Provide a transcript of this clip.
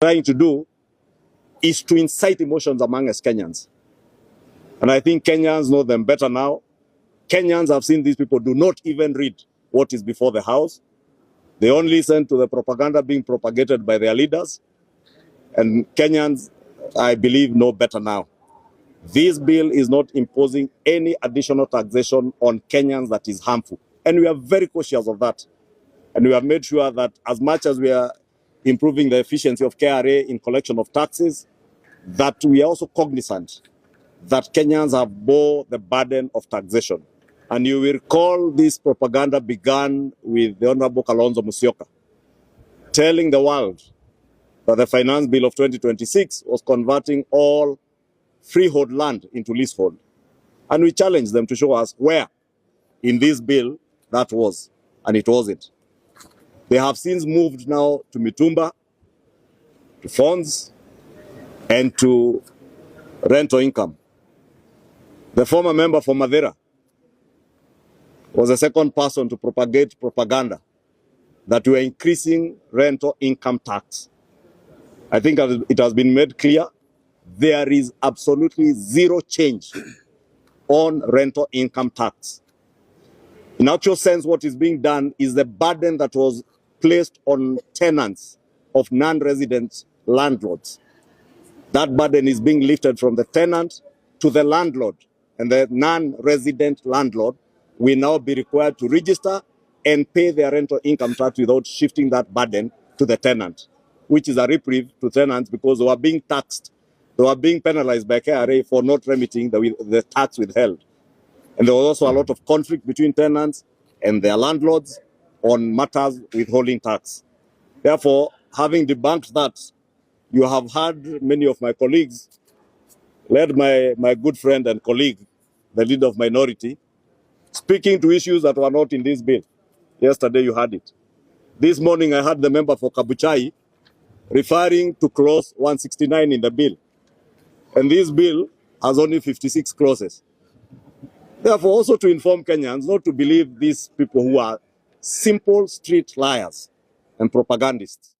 trying to do is to incite emotions among us Kenyans. And I think Kenyans know them better now. Kenyans have seen these people do not even read what is before the house. They only listen to the propaganda being propagated by their leaders. And Kenyans, I believe, know better now. This bill is not imposing any additional taxation on Kenyans that is harmful. And we are very cautious of that. And we have made sure that as much as we are improving the efficiency of KRA in collection of taxes, that we are also cognizant that Kenyans have bore the burden of taxation. And you will recall this propaganda began with the Honorable Kalonzo Musyoka, telling the world that the Finance Bill of 2026 was converting all freehold land into leasehold. And we challenged them to show us where in this bill that was, and it wasn't. They have since moved now to Mitumba, to funds, and to rental income. The former member for Madeira was the second person to propagate propaganda that we are increasing rental income tax. I think it has been made clear there is absolutely zero change on rental income tax. In actual sense, what is being done is the burden that was placed on tenants of non-resident landlords. That burden is being lifted from the tenant to the landlord, and the non-resident landlord will now be required to register and pay their rental income tax without shifting that burden to the tenant, which is a reprieve to tenants because they were being taxed. They were being penalized by KRA for not remitting the tax withheld. And there was also a lot of conflict between tenants and their landlords on matters withholding tax. Therefore, having debunked that, you have heard many of my colleagues, led my good friend and colleague, the leader of minority, speaking to issues that were not in this bill. Yesterday you heard it. This morning I heard the member for Kabuchai referring to clause 169 in the bill. And this bill has only 56 clauses. Therefore, also to inform Kenyans not to believe these people who are simple street liars and propagandists.